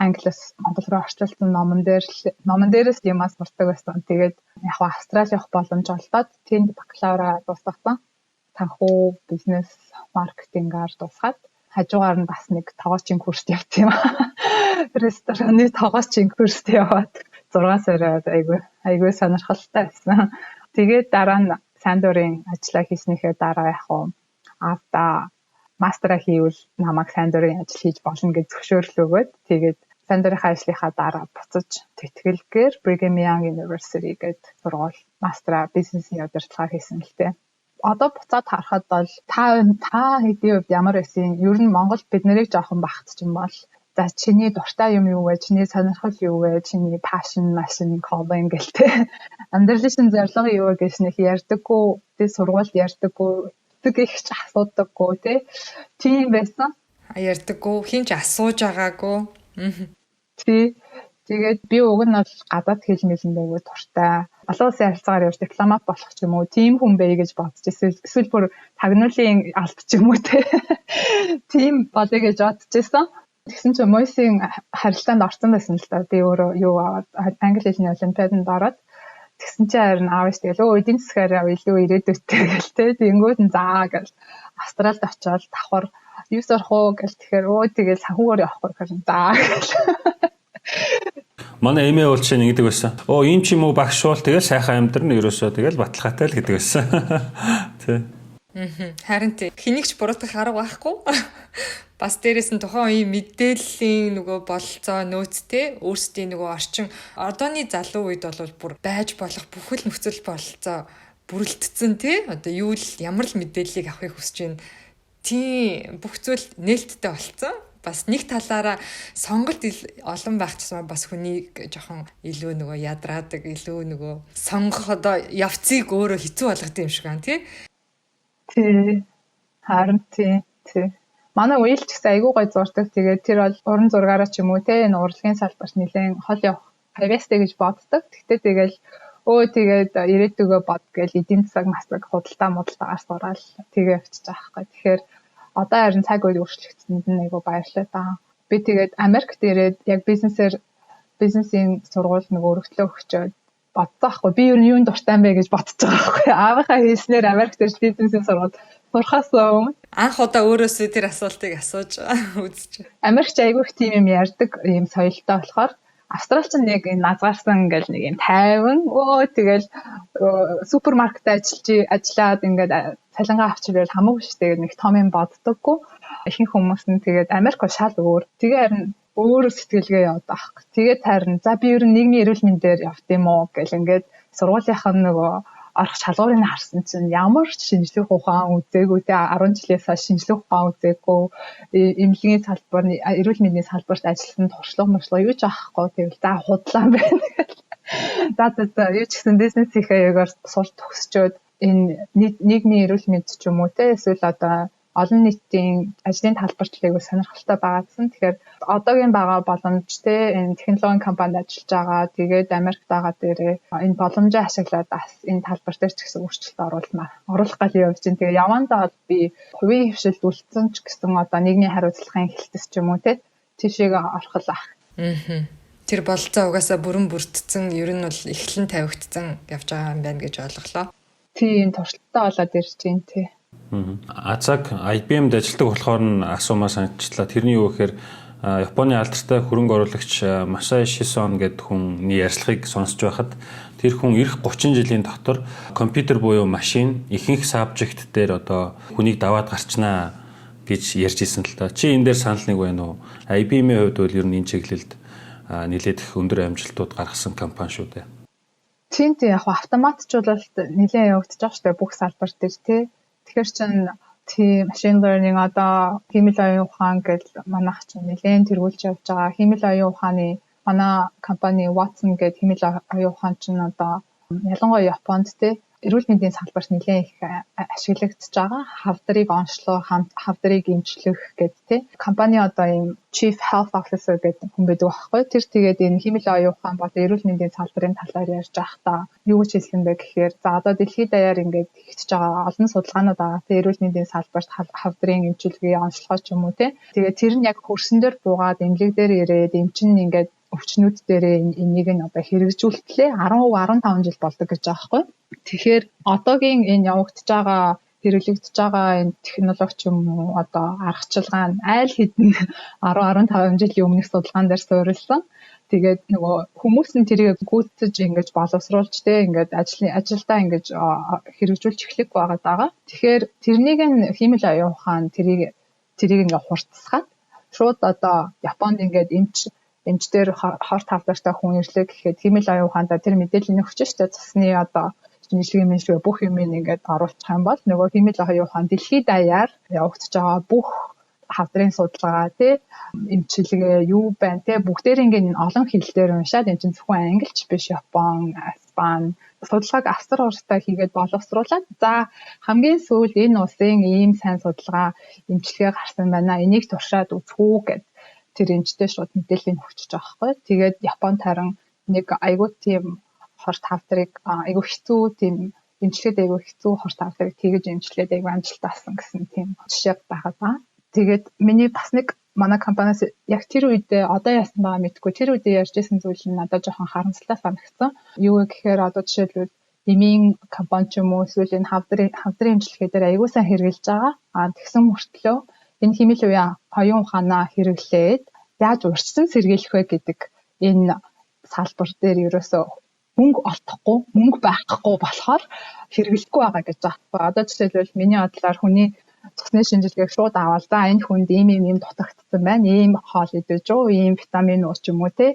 англиас монгол руу орчуулсан номон дээрээс юмас сурдаг байсан. Тэгээд яг Австрали явах боломж олдоод тэнд бакалавра дуусгасан. Санхүү, бизнес, маркетингаар дуусгаад хажуугаар нь бас нэг тоогоочийн курст явсан юм. Рестораны тоогоочийн курст яваад 6 сард айгүй сонирхолтой байсан. Тэгээд дараа нь сайн дурын ажиллаа хийснийхээ дараа яг авда мастера хийвэл намайг сайн дурын ажил хийж болно гэж зөвшөөрөл өгөөд тэгээд сайн дурынхаа ажлынхаа дараа буцаж тэтгэлгээр Brigham Young University гэдэг сургууль мастера бизнесийн удирдлагаар хийсэн л дээ. Одоо буцаад харахад бол та хэдийн хувьд ямар байсан? Ер нь Монголд бид нарыг жоохон багтчих юм бол за чиний дуртай юм юу вэ? Чиний сонирхол юу вэ? Чиний passion, calling гэлтэй. Амьдралын шин зорилго юу вэ гэж нэг ярьдаггүй, тэ сургуульд ярьдаггүй, тэг их ч асуудаггүй, тэ. Тийм байсан. Ярьдаггүй, хин ч асууж байгаагүй. Тэгээд би уг нь бол гадаад хэл мэлэндээ дуртай. Олон улсын харилцаагаар явж дипломат болох ч юм уу, тийм хүн бай гэж бодож эсвэл бүр тагнуулын алт ч юм уу те. Тийм болъё гэж бодож байсан. Тэгсэн чинь Мойсийн харилцаанд орсон байсан л да. Би өөрөө юу аваад англи хэлний олимпиаданд ороод тэгсэн чинь харин аавч тэгэл эдийн засгаар илүү ирээдүйтэй гэл те. Тэнгүүд нь заа гэл Австралид очиод давхар юу сурах уу гэл тэгэхээр тэгэл санхүүгээр явахгүй гэхээр заа гэл. Манай эмээ бол чинь ингэдэг байсан. Ийм ч юм уу багш бол тэгэл сайхан амьдрын ерөөсөө тэгэл баталгаатай л гэдэг байсан. Тэ. Харин тий. Хэнийг ч буруутгах арга байхгүй. Бас дээрэс нь тухайн үеийн мэдээллийн нөгөө бололцоо нөөцтэй өөрсдийн нөгөө орчин одооны залуу үед бол бүр байж болох бүхэл нөхцөл бололцоо бүрэлдсэн тий. Одоо юу л ямар л мэдээллийг авахыг хүсэж байна. Тийм бүх зүйл нээлттэй болцсон. Бас нэг талаараа сонголт олон байх гэсэн бас хүнийг жоохон илүү нөгөө ядраадаг, илүү нөгөө сонгох одоо явцыг өөрөө хэцүү болгох юм шиг байна тий. Тий. Харин тий. Манай үеэлч гэсэн айгүй гой зурдаг. Тэгээд тэр бол уран зургаараа ч юм уу те энэ урлагийн салбарт нэлээд хол явах авьяастай гэж боддог. Тэгтээ тэгэл тэгээд ирээдүгөө бод гэж эдийн засаг масаг худалдаа модалтаагаар сураал тэгээ явчих таахгүй. Тэгэхээр одоо харин цаг үе өөрчлөгдсөнд нь айгүй баярлалаа да. Би тэгээд Америкт ирээд яг бизнесийн сургууль нэг өргөдлөө өгчөөд бодсон байхгүй. Би юу юунд дуртай юм бэ гэж бодож байгаа байхгүй. Аавынхаа хэлснээр Америкт ирж бизнесийн сургууль сурахаас өмнө анх удаа өөрөөсөө тэр асуултыг асууж үзэж. Америкч айгүй их тийм юм ярьдаг юм соёлтой болохоор Австралч нэг назгаарсан ингээл нэг юм тайван тэгэл супермаркет ажиллаад ингээд цалингаа авчирвал хамаагүй штэ нэг том юм боддоггүй. Ихэнх хүмүүс нь тэгээд Америк шал өөр. Тэгээ харин өөр сэтгэлгээ яваад байхгүй. Тэгээд харин за би ер нь нийгмийн эрүүл мэндээр явт юм уу гэл ингээд сургуулийнхаа нөгөө орох шалгуурыг харсан чинь ямар ч шинжлэх ухаан үзээгүй те 10 жилээс хойш шинжлэх ухаан үзээгүй эмнэлгийн салбар эрүүл мэндийн салбарт ажилласан туршлага юу ч авахгүй тэгэл за худлаа байна гэл. За юу ч гэсэн бизнес хийхээгээр сурч төгсчөөд энэ нийгмийн эрүүл мэнд ч юм уу те эсвэл одоо олон нийтийн ажлын талбарчлалыг сонирхолтой байгаадсан. Тэгэхээр одоогийн байгаа боломж те энэ технологийн компанид ажиллаж байгаа. Тэгээд Америкт байгаа дээрээ энэ боломжоо ашиглаад бас энэ талбар дээр ч гэсэн өөрчлөлт оруулах гал явж байна. Тэгээд явандаа би хувийн хвшилд үлдсэн ч гэсэн одоо нийгмийн хариуцлагын хэлтэс ч юм уу те тийшээ орох л ах. Тэр бололцоо угаасаа бүрэн бүрдсэн ер нь бол эхлэн тавигдсан явж байгаа юм байна гэж ойлголоо. Тийм туршилттай болоод ирж байна тий. Азаг IBM-д ажилладаг болохоор нь асуумаа санагчлаа. Тэрний юу гэхээр Японы алдартай хөрөнгө оруулагч Масаи Шисон гэдэг хүний ярьцлагыг сонсч байхад тэр хүн эх 30 жилийн дотор компьютер буюу машин ихэнх сабжект дээр одоо хүнийг даваад гарчнаа гэж ярьж исэн л та. Чи энэ дээр санал нэг байна уу? IBM-ийн хувьд бол ер нь энэ чиглэлд нэлээд их өндөр амжилтууд гаргасан компани шүү дээ. Тийм яг автоматжуулалт нэлээд явагдаж байгаа шүү дээ бүх салбар дээр тий. Тэгэхээр чин тийм machine learning одоо химэл оюун ухаан гэж манайх чинь нэлээд тэргүүлж явж байгаа. Химэл оюун ухааны манай компани Watson гэдэг химэл оюун ухаан чинь одоо ялангуяа Японд тий эрүүл мэндийн салбарт нэлээд их ашиглагдаж байгаа. Хавдрыг онцлох, хавдрыг эмчлэх гэдэг тий. Компани одоо ийм Chief Health Officer гэдэг хүн байдаг байхгүй. Тэр тэгээд энэ химэл оюун ухаан болон эрүүл мэндийн салбарын талаар ярьж байхдаа юу гэж хэлсэн бэ гэхээр за одоо дэлхийд даяар ингээд ихтэж байгаа олон судалгаанууд байгаа. Тэ эрүүл мэндийн салбарт хавдрын эмчилгээ онцлогоо ч юм уу тий. Тэгээд тэр нь яг хөрсөн дээр буугаад эмнэлэг дээр ирээд эмчин ингээд өвчнүүд дээрээ энийг нь одоо хэрэгжүүлтлээ 10% 15 жил болдог гэж байгаа байхгүй. Тэгэхээр одоогийн энэ явагдаж байгаа хэрэглэгдэж байгаа энэ технологи ч юм уу одоо аргачлал нь айл хэдэн 10-15 жилийн өмнөх судалгаан дээр суурилсан. Тэгээд нөгөө хүмүүс нь тэрийг гүйцэж ингэж боловсруулж тэ ингээд ажилдаа ингэж хэрэгжүүлж эхлэх байгаа. Тэгэхээр тэрнийг нь химэл оюун ухаан тэрийг ингээд хурцсгаад шууд одоо Японд ингээд эмчдэр хор тавдартай хүн ирлээ гэхэд хиймэл оюун ухаандаа тэр мэдээллийн өгч штэ цусны одоо шинжилгээ бүх юм ингээд оруулах юм бол нөгөө хиймэл оюун ухаан дэлхийд даяар явагдаж байгаа бүх хавдрын судалгаа тий эмчилгээ юу байна тий бүгдээр ингээд олон хэлээр уншаад энэ чинь зөвхөн англич биш Япон, Испани судалгааг авсар оростой хийгээд боловсруулаад за хамгийн сүүл энэ улсын ийм сайн судалгаа эмчилгээ гарсан байна. Энийг туршаад үзэх үү гэд тэр эмчтэй шууд мэдээлэл өгч байгаа байхгүй. Тэгээд Японд харин нэг айгуу тийм хор тавдрыг айгуу хэцүү тийм эмчилгээд айгуу хэцүү хор тавдрыг тэгэж эмчилгээд айгуу амжилттай авсан гэсэн тийм жишээ байгаа ба. Тэгээд миний бас нэг манай компаниас яг тэр үедээ одоо яасан байгаа мэдгүй тэр үедээ ярьжсэн зүйл нь надад жоохон харамсалтай санагдсан. Юу гэхээр одоо жишээлбэл эмийн компани ч юм уу эсвэл энэ хавдрын эмчилгээ дээр аягүй сайн хэрэгжилж байгаа. Тэгсэн мөртлөө энэ хэмээл оюун ухаанаа хэрэглээд яаж урьдчилан сэргийлэх вэ гэдэг энэ салбар дээр ерөөсөө мөнгө олдохгүй, мөнгө байхгүй болохоор хэрэглэхгүй байгаа гэж байгаа. Одоо жишээлбэл миний бодлоор хүний цусны шинжилгээг шууд аваад за энэ хүнд ийм дутагдсан байна. Ийм хоол идэж үү, ийм витамин ууч юм уу те.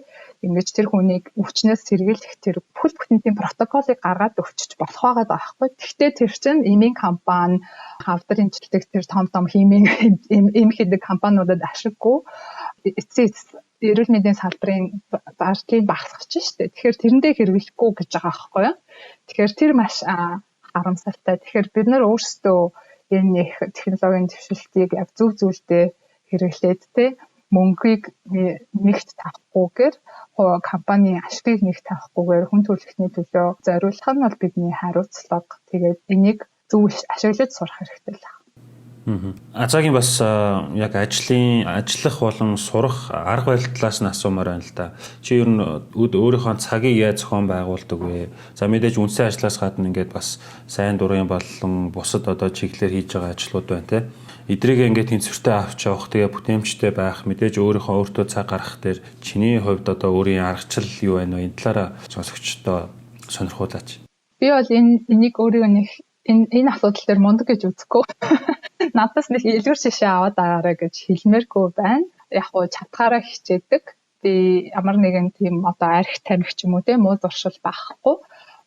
Ингэж тэр хүнийг өвчнөөс сэргийлэх тэр бүхэл бүтэн протоколыг гаргаад өгчөж болох байгаа байхгүй. Гэхдээ тэр чинь эмийн компани, хавдар эмчилдэг тэр том эм хийдэг компаниудад ашиггүй эцэс эрүүл мэндийн салбарын зардлыг багасгах чинь шүү дээ. Тэгэхээр тэрэндээ хэрэглэхгүй гэж байгаа байхгүй юу. Тэгэхээр тэр маш харамсалтай. Тэгэхээр бид нар өөрсдөө энэ их технологийн дэвшилтийг яг зөв зүйлдээ хэрэглээд те мөнгийг нэгт тавихгүйгээр компани ашигыг нэгт тавихгүйгээр хүн төрөлхтний төлөө зориулах нь бол бидний хариуцлага. Тэгээд энийг зөв ашиглаж сурах хэрэгтэй л байна. Азагийн бас яг ажиллах болон сурах арга барил талаас нь асуумаар байна л да. Чи ер нь өөрийнхөө цагийг яаж зохион байгуулдаг вэ? За мэдээж үндсэн ажлаас гадна ингээд бас сайн дурын болон бусад одоо чиглэлээр хийж байгаа ажлууд байна те. Эдрийг ингээд тэнцвэртэй авч явах, тэгээ бүтээмжтэй байх, мэдээж өөртөө цаг гаргах дээр чиний хувьд одоо өөрийн аргачлал юу байна вэ? Энэ талаараа сонсогчдоо сонирхуулаач. Би бол энийг өөрийгөө энэ асуудал дээр мундаг гэж үзэхгүй. Надаас нэг илүүр шишээ аваад байгаарай гэж хэлмээргүй байна. Яг гоо чадхаараа хичээдэг. Би ямар нэгэн тийм одоо арх тамхи ч юм уу те муу зуршил байхгүй.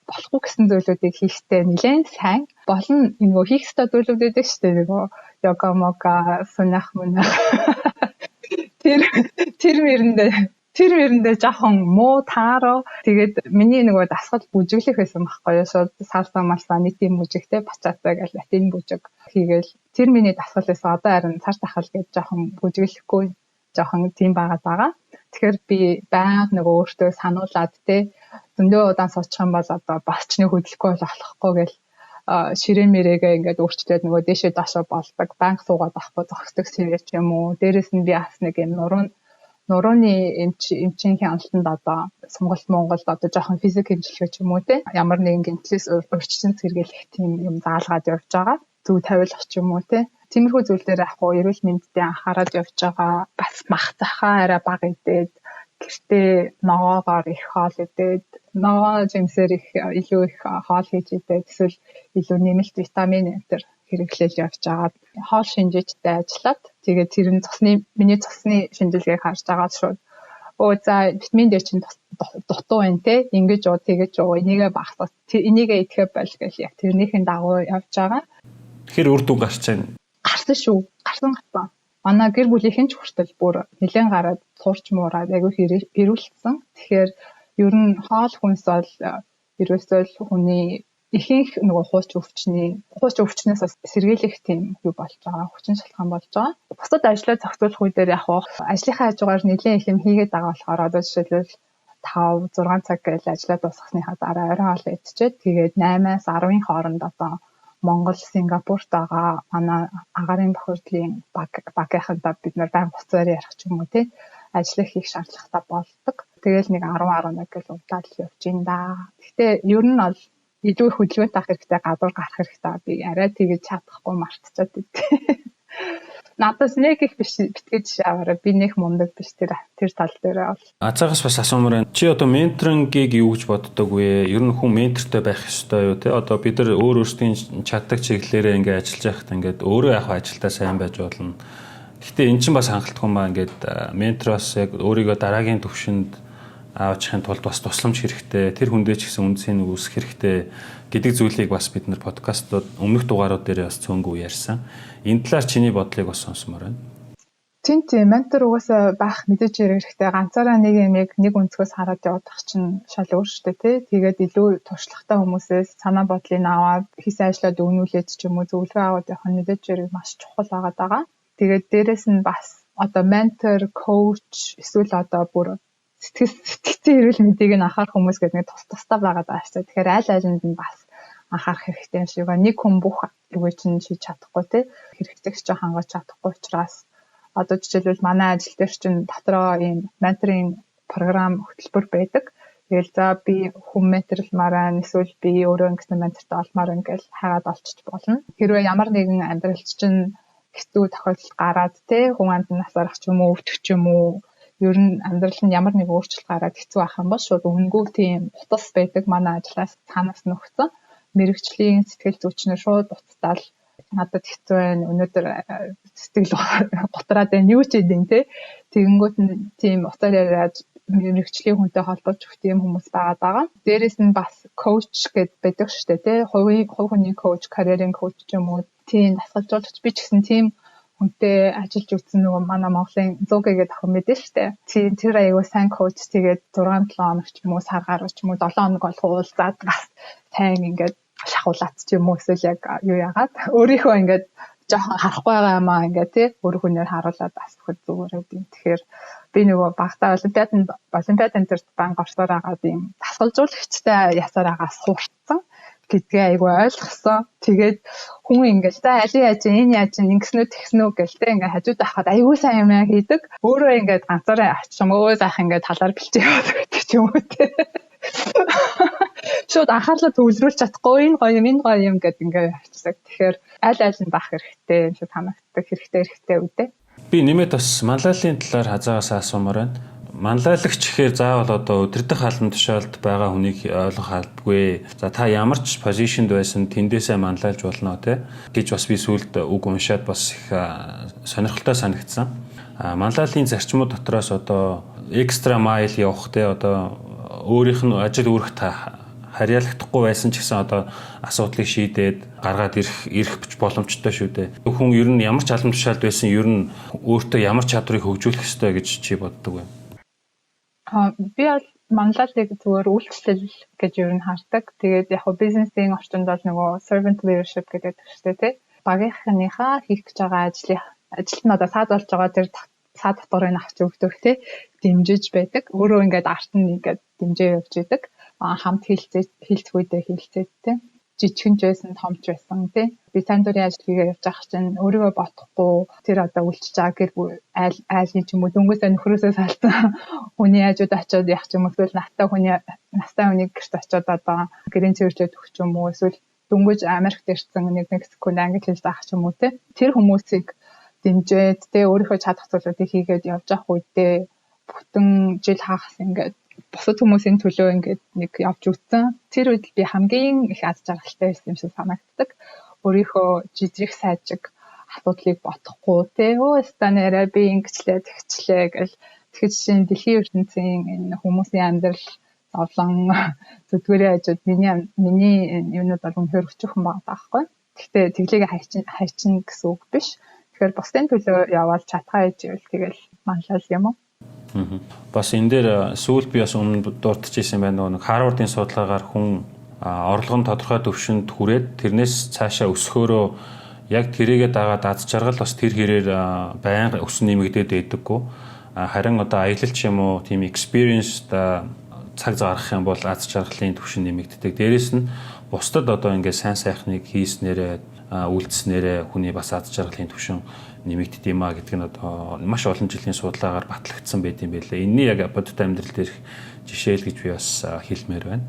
Болохгүй гэсэн зүйлүүдийг хийхдээ нэлээд сайн. Болон нөгөө хийх ёстой зүйлүүд байдаг шүү дээ. Нөгөө йога мога сунах мунах. Тэр мэрэндээ жоохон муу таароо. Тэгээд миний нөгөө дасгал бүжиглэх байсан байхгүй юу. Шууд салса малса нийтийн бүжигтэй бачаатай гэж латин бүжиг хийгээл тэр миний дасгал байсан. Одоо харин цар тахал гэж жоохон бүжиглэхгүй жоохон тийм байгаа. Тэгэхээр би байнга нөгөө өөртөө сануулад те зөндөө удаан суучих юм бол одоо басчны хөдөлгөхгүй болохгүй гэл ширээн мэрэгээ ингээд өөрчлөөд нөгөө дээшээ доошоо болдог. Банк суугаад авахгүй зогсдог сэвэж юм уу. Дээрээс нь би бас нэг юм нурууны эмчийн хяналтанд одоо Монголд одоо жоохон физик хэмжлэг ч юм уу те ямар нэгэн гэмтлээс урьдчилан сэргийлэх тийм юм заалгаад явж байгаа. Зөв тавиулах ч юм уу те. Тиймэрхүү зүйл дээр яг гоо эрүүл мэндэд анхаарал явж байгаа. Бас мах захаа арай бага идээд гэртээ ногоогоор их хоол идээд ногоо жимсээр илүү их хоол хийж идээд эсвэл илүү нэмэлт витамин энэ хэрэглэл явж байгаа. Хоол шинжээчтэй ажиллаад тэгээд тэр нь миний цусны шинжилгээг харж байгаа шууд за витамин D чинь дутуу байна те ингэж уу тэгэж уу энийгээ багасгах энийгээ идэхэд бол гэж яг тэрнийхэн дагуу явж байгаа. Тэгэхээр үр дүн гарч байна. Гарсан шүү. Гарсан. Манай гэр бүлийнхэн ч хүртэл бүр нэлээд гараад суурч муураад айгүй хэрүүлсэн. Тэгэхээр ер нь хоол хүнс бол ерөөсөө л хүний ихэнх нөгөө хууч өвчнөөс сэргийлэх тийм юу болж байгаа. Хүчин шалтгаан болж байгаа. Бусад ажлаа зохицуулах үе дээр яг ажлынхаа хажуугаар нэлээд их юм хийгээд байгаа болохоор одоо жишээлбэл 5-6 цаг гэж ажиллаа дуусгасныхаа дараа орой хоол идчихэд тэгээд 8-аас 10-ын хооронд одоо Монгол, Сингапурт байгаа манай агаарын бохирдлын багийнхантаа бид нар баян хуцаар ярих ч юм уу тий ажиллах хийх шаардлагатай болдог. Тэгэл нэг 10-11 гэж удаад л явж ин да. Гэхдээ ер нь бол илүү их хөдөлгөөнтэй авах хэрэгтэй, гадуур гарах хэрэгтэй. Би арай тэгэж чадахгүй мартчихад байт. Надаас нэг их биш битгэж аваарай. Би нэг мундаг биш тэр тал дээр бол. Цагаас бас асуумаар байна. Чи одоо менторингийг юу гэж боддог вэ? Ер нь хүн ментортой байх ёстой юу те? Одоо бид нар өөрсдийн чаддаг чиглэлээрээ ингээд ажиллаж байхад ингээд өөрөө яг ажилдаа сайн байж болно. Гэхдээ эн чинь бас хангалттай маа ингээд ментороос яг өөрийгөө дараагийн түвшинд аваачихын тулд бас тусламж хэрэгтэй. Тэр хүндээ ч гэсэн үндсийг үүсгэх хэрэгтэй гэдэг зүйлийг бас бид нар подкастууд өмнөх дугаарууд дээр бас цөөнгөө ярьсан. Энэ талаар чиний бодлыг бас сонсомоор байна. Тийм ментор угаасаа байх мэдээж хэрэгтэй. Ганцаараа нэг юмыг нэг өнцгөөс хараад явах чинь шал өөр шүү дээ тий. Тэгээд илүү туршлагатай хүмүүсээс санаа бодлыг аваад хийсэн ажлаад өгнүүлээд ч юм уу зөвлөгөө аваад явах нь мэдээж хэрэг маш чухал байгаа. Тэгээд дээрэс нь бас одоо ментор, коуч эсвэл одоо бүр сэтгцэн эрүүл мэндийг нь анхаарах хүмүүс гэдэг нэг тусдаа байгаа даа шүү. Тэгэхээр аль алинд нь бас анхаарах хэрэгтэй юм шиг байна. Нэг хүн бүх үгээ чинь шийдэж чадахгүй тий. Хэрэгцээг ч хангаж чадахгүй учраас одоо жишээлбэл манай ажил дээр чинь дотроо ийм менторинг програм хөтөлбөр байдаг. Тэгэл за би хүн менторлмаар байна, эсвэл би өөрөө ингэсэн ментортой олмоор ингээл хайгаад олчиж болно. Хэрвээ ямар нэгэн амьдралч чинь хэцүү тохиолдол гараад те хүн амт насаарах ч юм уу, өвдөх ч юм уу, ер нь амьдрал нь ямар нэг өөрчлөлт гараад хэцүү ах юм бол шууд өнгөө тийм утас байдаг манай ажлаас цаанаас нөхцөн мэрэгчлийн сэтгэл зүйчнэр шууд уцтаал надад хэцүү байна. Өнөөдөр сэтгэл готраад байна. Юу ч хийдин те. Тэгэнгүүт нь тийм утаар яриад мэрэгчлийн хүнтэй холбож өгөх тийм хүмүүс байгаа. Дээрээс нь бас коуч гэдэг байдаг шүү дээ те. Хувь хүний коуч, карьерийн коуч ч юм уу. Тийм дасгалжуулагч би ч гэсэн тийм хүнтэй ажиллаж үзсэн нөгөө манай Монголын Зугэ гэдэг охин мэдэн шүү дээ. Тийм тэр аягүй сайн коуч тэгээд 6-7 хоног ч юм уу сар гаруй ч юм уу 7 хоног болох уулзаад бас сайн ингээд шахуулаад ч юм уу эсвэл яг юу яагаад өөрийнхөө ингээд жоохон харахгүй байгаа юм аа ингээд тий өөр хүнээр харуулад бас хөл зүгээр юм. Тэгэхээр би нөгөө багтаа олимпиадын тэр банк орсоор агаад юм дасгалжуулагчтай ясаар агаас хуурцсан гэдгээ айгүй ойлгосон. Тэгээд хүн ингээд за алин яаж энэ яаж ингэснүү тэгснүү гэлтэй ингээд хажууд авахад айгүй сайн юм хийдэг. Өөрөө ингээд ганцаараа очиж өө заах ингээд талаар бэлчээ яваад гэдэг юм уу тий. Шууд анхаарлаа төвлөрүүлж чадахгүй энэ гоё юм гэдэг ингээд авчдаг. Тэгэхээр аль нь бах хэрэгтэй юм шиг санагддаг хэрэгтэй үедээ. Би нэмээд бас манлайлалын талаар хазаагаас асуумаар байна. Манлайлагч гэхээр заавал одоо өдөртөх албан тушаалд байгаа хүнийг ойлгох албагүй. За та ямар ч позишнд байсан тэндээсээ манлайлж болно гэж бас би сүүлд үг уншаад бас их сонирхолтой санагдсан. Манлайлалын зарчмууд дотроос одоо экстра майл явах одоо өөрийнх нь ажил үүрэгт харьяалагдахгүй байсан ч гэсэн одоо асуудлыг шийдээд гаргаад ирэх боломжтой шүү дээ. Хүн ер нь ямар ч албан тушаалд байсан ер нь өөртөө ямар чадварыг хөгжүүлэх ёстой гэж чи боддог вэ? Би бол манлайлалыг зүгээр үйлчлэл гэж ер нь хардаг. Тэгээд яг хөө бизнесийн орчинд бол нөгөө servant leadership гэдэг төстэй тий. Багийнхныхаа хийх гэж байгаа ажилд нь одоо саад болж байгаа тэр саад татварыг авч өгдөг тий. Дэмжиж байдаг. Өөрөө ингээд арт нь ингээд дэмжээ явж идэг. Хамт хилцэх үедээ хилцээд тий. Жижигэн ч байсан, том ч байсан тий. Би сайн дурын ажил хийгээ явж байгаа чинь өөрийгөө бодохгүй тэр одоо үлчиж байгаа гэр айлын ч юм уу дөнгөөсөө нөхрөөсөө салсан хүний хажууд очиод явах ч юм уу эсвэл настай хүнийг гэрт очиод одоо гэрийн цэвэрлээд өгч юм уу эсвэл дөнгөж Америкт ирсэн нэг Мексиконд англи хэл заах ч юм уу тий. Тэр хүмүүсийг дэмжээд тий өөрийнхөө чадах зүйлүүдийг хийгээд явж явах үедээ бүтэн жил хагас ингээд бусад хүмүүсийн төлөө ингээд нэг явж үзсэн. Тэр үед би хамгийн их аз жаргалтай байсан юм шиг санагддаг. Өөрийнхөө жижиг сайжиг асуудлыг бодохгүй тий. Станараа би ингэчлээ тэгчлээ гэл тэгэхээр чинь дэлхийн ертөнцийн энэ хүмүүсийн амьдрал зовлон зүдгээрээ хажууд миний юунууд бол үнэхээр өчөөхөн байгаа байхгүй. Гэхдээ тэглийг хайчин гэсэн үг биш. Тэгэхээр бусдын төлөө яваад чадхаа ээжвэл тэгэл манлал юм уу? Бас энэ дээр сүүл би бас өмнө дурдчихсан байна нэг Харвардын судалгаагаар хүн орлого нь тодорхой төвшөнд хүрээд тэрнээс цаашаа өсөхөөрөө яг тэрийгэ дагаад аз жаргал бас тэр хэрээр байнга өсөн нэмэгдээд байдаггүй. Харин одоо аялалч юм уу тийм experience цаг зарах юм бол аз жаргалын түвшин нэмэгддэг. Дээрээс нь бусдад одоо ингээд сайн сайхныг хийснээрээ үйлдэснээрээ хүний бас аз жаргалын түвшин нэмэгддэг юм а гэдэг нь одоо маш олон жилийн судалгаагаар батлагдсан байт юм байлээ. Энэний яг бодит амьдрал дээрх жишээл гэж би бас хэлмээр байна.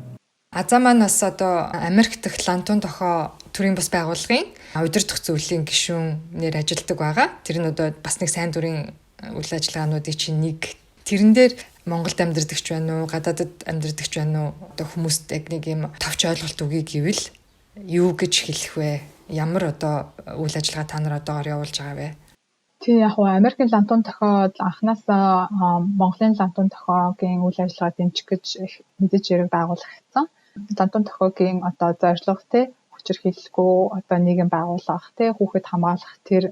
Азаа маань бас одоо Америк дахь Лантун тохоо төрийн бас байгууллагын удирдах зөвлөлийн гишүүнээр ажилладаг байгаа. Тэр нь одоо бас нэг сайн дурын үйл ажиллагаануудын чинь нэг. Тэрэн дээр Монголд амьдардаг ч байна уу, гадаадд амьдардаг ч байна уу, одоо хүмүүст яг нэг юм товч ойлголт өгье гэвэл юу гэж хэлэх вэ? Ямар одоо үйл ажиллагаа та нар одоогоор явуулж байгаа вэ? тий яг уу Америкийн лантун тохиол анхнаасаа Монголын лантун тохиогийн үйл ажиллагаа дэмжих гэж мэдээж хэрэг байгуулагдсан. Лантун тохиогийн одоо зорилго тий хүчирхийлэлгүй одоо нийгэм байгуулах тий хүүхэд хамгаалах тэр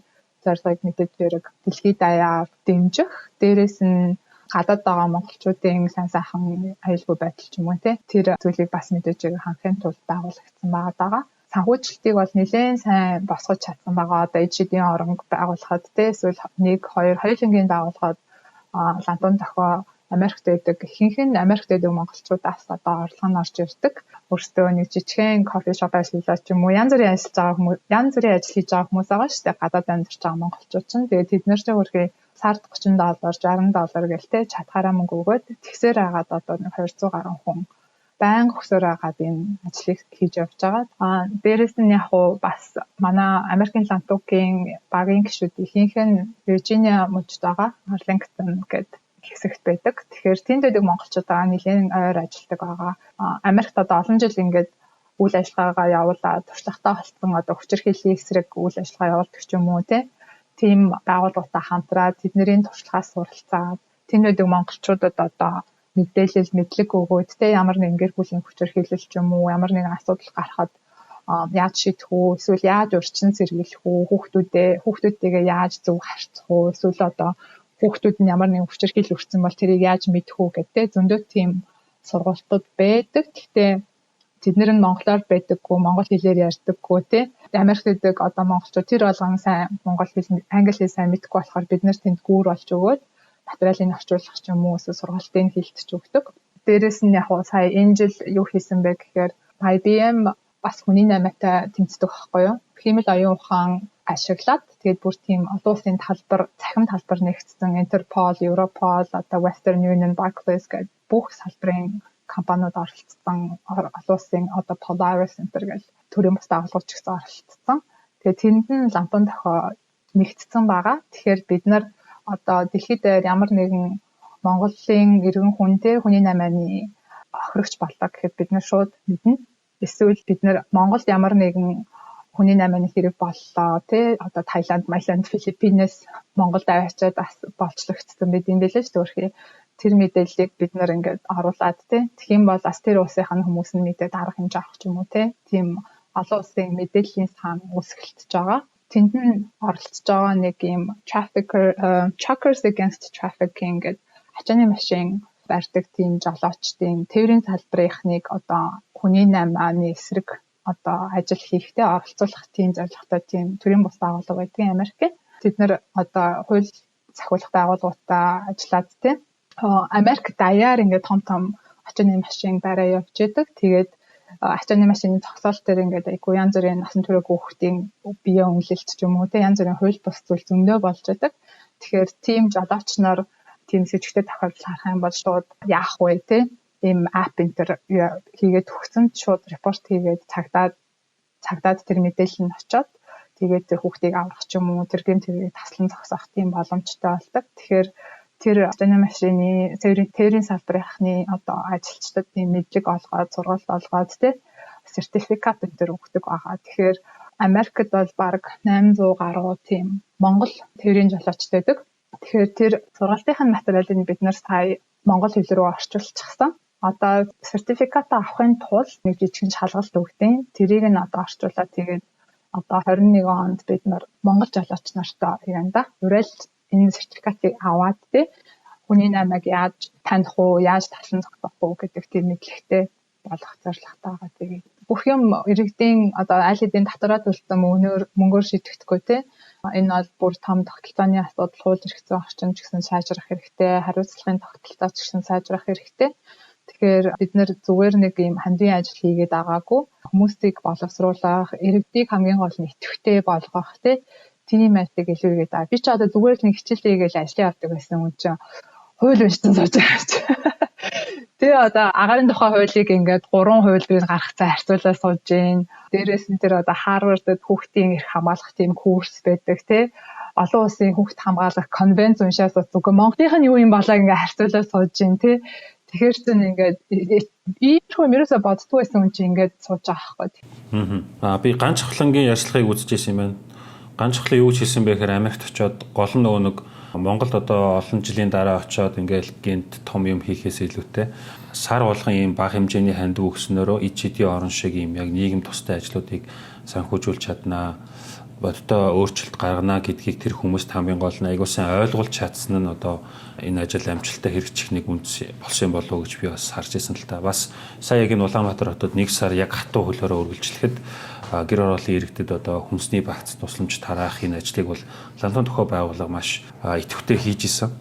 зорилгыг мэдээж хэрэг дэлхийд даяар дэмжих. Дээрээс нь гадаад байгаа монголчуудын сайн сайхан аюулгүй байдал ч юм уу тий тэр зүйлийг бас мэдээж хэрэг хангахын тулд байгуулагдсан байгаа. Санхүүжилтийг бол нэлээд сайн босгож чадсан байгаа. Одоо эдшидийн оронг байгуулахад тий эсвэл 1 2 хоёулангийн байгуулахад лантун тохио Америкт байдаг ихэнх нь Америкт байдаг монголчуудаас одоо орлого нь орж ирдэг. Өөртөө нэг жижигхэн кофе шоп ажиллуулаад ч юм уу янз бүрийн ажил хийж байгаа хүмүүс байгаа шүү дээ. Гадаад амьдарч байгаа монголчууд чинь. Тэгээд тэд нартай хөрхий сард $30, $60 гээл те чадхаараа мөнгө өгөөд тэгсээр хагаад одоо 200 гаруй хүн байнга хөсөөр хагаад энэ ажлыг хийж явж байгаа. Дээрээс нь яг уу бас манай Америкийн лантуугийн багийн гишүүд ихэнх нь Виржиниа мужид байгаа. Арлингтон гэдэг хэсэгт байдаг. Тэгэхээр тэнд байдаг монголчуудаа нэлээд ойр ажилладаг байгаа. Америкт одоо олон жил ингээд үйл ажиллагаагаа явуулаад туршлагатай болсон одоо хүчирхийллийн эсрэг үйл ажиллагаа явуулдаг ч юм уу тийм байгууллагатай хамтраад тэдний туршлагаас суралцаад тэнд байдаг монголчуудад одоо мэдээлэл мэдлэг өгөөд ямар нэгэн гэр бүлийн хүчирхийлэл ч юм уу ямар нэгэн асуудал гарахад яаж шийдэх үү эсвэл яаж урьдчилан сэргийлэх үү хүүхдүүдтэйгээ яаж зөв харьцах үү эсвэл одоо хүүхдүүд нь ямар нэгэн хүчирхийлэл өртсөн бол тэрийг яаж мэдэх үү гэдэг зөндөө тийм сургалтууд байдаг. Гэхдээ тэд нэр нь монголоор байдаггүй, монгол хэлээр ярьдаггүй тий. Америкт байдаг одоо монголчууд тэр болгон сайн монгол хэл, англи хэл сайн мэдэхгүй болохоор бид нэр тэнд гүүр болж өгөөд материалыг орчуулах ч юм уу эсвэл сургалтын хэлтж өгдөг. Дээрээс нь яг сая энэ жил юу хийсэн бэ гэхээр IBM бас хүний наймаатай тэмцдэг байхгүй юу? Хэмэл оюун ухаан ашиглаад тэгээд бүр тийм олон улсын цахим талбар нэгтсэн Interpol, Europol, одоо Western Union, Barclays гэдэг бүх салбарын компаниуд оролцсон. Олон улсын одоо Polaris Center гэх төрийн бус байгууллагч гэсэн оролцсон. Тэгээд тэнд нь лантун тохио нэгтсэн байгаа. Тэгэхээр бид нар одоо дэлхийд дээр ямар нэгэн Монголын иргэн хүнтэй хүний наймааны охирогч боллоо гэхэд бид нар шууд мэднэ. Эсвэл бид нар Монголд ямар нэгэн хүний наймааны хэрэг боллоо тий одоо Таиланд, Малайзад, Филиппинээс Монголд аваачаад бас болцлогдсон байт юм билээ шүү дээ. Тэр мэдээллийг бид нар ингээд оруулаад тий тэгхийн бол бас тэр улсынхаа хүмүүс нь мэдээд арга хэмжээ авах ч юм уу тий тийм олон улсын мэдээллийн сан үүсгэлтэж байгаа. Тэнд нь оролцож байгаа нэг юм Truckers Against Trafficking гэдэг ачааны машин барьдаг тийм жолоочдын тээврийн салбарынхныг одоо хүний наймааны эсрэг одоо ажил хийхдээ оролцуулах тийм зорилготой тийм төрийн бус байгууллага байдаг Америкт. Тэд нар одоо хууль захиулах байгууллагуудаа ажиллаад тийм Америк даяар ингээд том ачааны машин бараа явж идэг. Тэгээд ачааны машины зогсоол дээр ингээд айгүй янз бүрийн насан турш хүүхдийн бие үнэлэлт ч юм уу те янз бүрийн хууль бус зүйл зөндөө болж идэг. Тэгэхээр тийм жолооч нар тийм сэжигтэй тохиолдол харах юм бол шууд яах вэ те ийм ап энтер хийгээд төгсөнд шууд репорт хийгээд цагдаад тэр мэдээлэл нь очоод тэгээд тэр хүүхдийг аврах ч юм уу тэр гэмтэрийг таслан зогсоох тийм боломжтой болдог. Тэгэхээр тэр ачааны машины тээврийн салбарынхны одоо ажилчдад тийм мэдлэг олгоод сургалт олгоод тий сертификат энэ өгдөг байгаа. Тэгэхээр Америкт бол баг 800 гаруй тийм Монгол тээврийн жолоочд байдаг. Тэгэхээр тэр сургалтын материалыг бид нар сая монгол хэл рүү орчуулчихсан. Одоо сертификат авахын тулд нэг жижигэн шалгалт өгдөө. Тэрийг нь одоо орчуулаад тэгээд одоо 21 онд бид нар монгол жолооч нартай ирэнда уриалж энэ сертификатыг аваад тий хүний наймааг яаж таних уу, яаж таслан зогсоох уу гэдэг тийм мэдлэгтэй болох зорилготой байгаа. Тэгээд бүх юм иргэдийн одоо аль хэдийн татвараа төлсөн мөнгөөр шийдэгдэхгүй тий. Энэ бол бүр том тогтолцооны асуудал, хууль эрх зүйн орчин ч гэсэн сайжрах хэрэгтэй, хариуцлагын тогтолцоо ч гэсэн сайжрах хэрэгтэй. Тэгэхээр бид нэр зүгээр нэг юм хандын ажил хийгээд байгаагүй. Хүмүүсийг боловсруулах, иргэдийг хамгийн гол нь идэвхтэй болгох тий. Тийм айтыг илүү игээд байгаа. Би ч одоо зүгээр л нэг хичээл хийгээл ажил явдаг байсан хүн чинь хууль уншсан сууж байгаа ч. Тэгээ одоо агаарын тухай хуулийг ингээд 3 хувилбарыг гаргацсан харьцуулаад сууж гин. Дээрээс нь тэр одоо Харвардд хүүхдийн эрх хамгаалах тийм курс байдаг тий. Олон улсын хүүхд хамгаалах конвенц уншаад үгүй Монголынх нь юу юм болоо ингээд харьцуулаад сууж гин тий. Тэгэхээр ч ингээд ийхүү мөрөөсө боддгоо байсан хүн чинь ингээд сууж байгаа байхгүй. Би ганц хавлангийн ярьцлагыг үзчихсэн юм байна. ганцхан юу ч хийсэн бэ гэхээр Америкт очиод гол нь нөгөө нэг Монголд одоо олон жилийн дараа очиод ингээл гинт том юм хийхээс илүүтэй сар болгон ийм бага хэмжээний ханд өгснөөрөө ичидийн орон шиг ийм яг нийгэм тустай ажлуудыг санхүүжүүлж чаднаа, бодтой өөрчлөлт гаргана гэдгийг тэр хүмүүст хамгийн гол нь аягүй сайн ойлгуулж чадсан нь одоо энэ ажил амжилттай хэрэгжих нэг үндэс болсон болов уу гэж би бас харж ирсэн л та. Бас сая яг энэ Улаанбаатар хотод нэг сар яг хатуу хөлөөрөө үргэлжлэхэд гэр ороолын иргэдэд одоо хүнсний багц тусламж тараах энэ ажлыг бол Лантан тухай байгууллага маш идэвхтэй хийж исэн.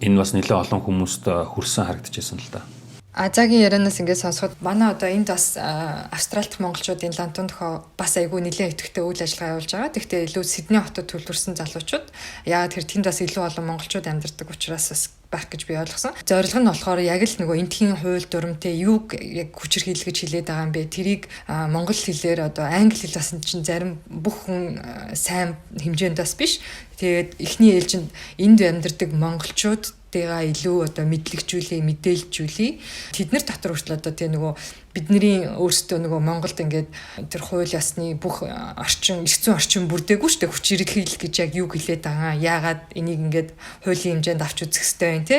Энэ бас нэлээд олон хүмүүст хүрсэн харагдчихсан л да. Азагийн ярианаас ингээд сонсоход манай одоо энд бас Австралид монголчуудын Лантан тохоо бас айгүй нэлээд идэвхтэй үйл ажиллагаа явуулж байгаа. Гэхдээ илүү Сидней хотод төлөвлөсөн залуучууд яагаад тэр тэнд бас илүү олон монголчууд амьдардаг учраас бас байх гэж би ойлгосон. Зорилго нь болохоор яг л нөгөө эндхийн хууль дурамтай юуг яг хүчирхийлэл гэж хэлээд байгаа юм бэ? Тэрийг монгол хэлээр одоо англи хэл бас чинь зарим бүх хүн сайн хэмжээнд бас биш. Тэгээд эхний ээлжинд энд амьдардаг монголчууд тэга илүү одоо мэдлэгжүүлээ, мэдээлжүүлээ. Тэд нар дотор хүртэл одоо тэгээ нөгөө бидний өөрсдөө нөгөө Монголд ингээд тэр хууль ёсны бүх орчин, эрх зүйн орчин бүрдээгүй шүү дээ. Хүчирхийлэл гэж яг юу хэлээд байгаа. Яагаад энийг ингээд хуулийн хэмжээнд авч үзэх хэрэгтэй байна те?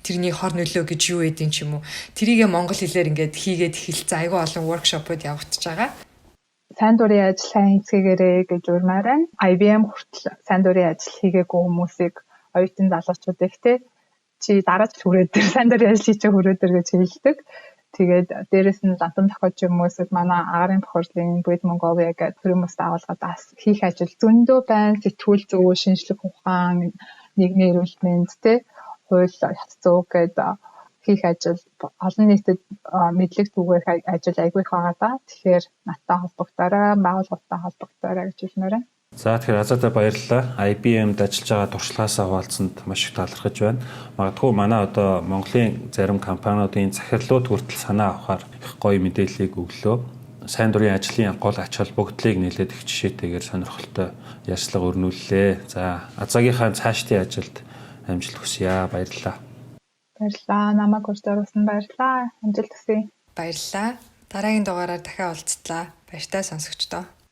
Тэрний хор нөлөө гэж юу гэдэг ч юм уу. Тэрийгэ монгол хэлээр ингээд хийгээд эхэлсэн айгүй олон воркшопууд явагдаж байгаа. Сайн дурын ажил сайн хийцгээгээрэй гэж урмаар байна. IBM хүртэл сайн дурын ажил хийгээгүй хүмүүсийг оюутан залуучуудыг те чи дараа жил хүрээд тэр сайн дурын ажил хийчих хүрээд гэж хэлдэг. Тэгээд дээрэс нь Лантан тохиолч хүмүүсд манай агарын тохиолдлын Бэд Монголиа гэдэг хүмүүс байгууллагад бас хийх ажил зөндөө байна. Сэтгүүл зүй, шинжлэх ухаан, нийгмийн эрүүл мэнд те хууль яц зүй гэдэг хийх ажил олон нийтэд мэдлэг түгээх ажил айгүй их байгаа даа. Тэгэхээр надтай холбогдоорой, байгууллагатай холбогдоорой гэж хэлмээр байна. За тэгэхээр Азата баярлалаа. IBM-д ажиллаж байгаа туршлагаасаа хуваалцсанд маш их талархаж байна. Магадгүй манай одоо Монголын зарим компаниудын захирлууд хүртэл санаа авахар их гоё мэдээллийг өглөө. Сайн дурын ажлын гол ач холбогдлыг нэлээд их жишээтэйгээр сонирхолтой ярьцлага өрнүүллээ. За Азагийнхаа цаашдын ажилд амжилт хүсье. Баярлалаа. Баярлалаа. Намайг урьж оруулсан баярлалаа. Амжилт хүсье. Баярлалаа. Дараагийн дугаараар дахиад уулзтлаа. Баяртай сонсогчдоо.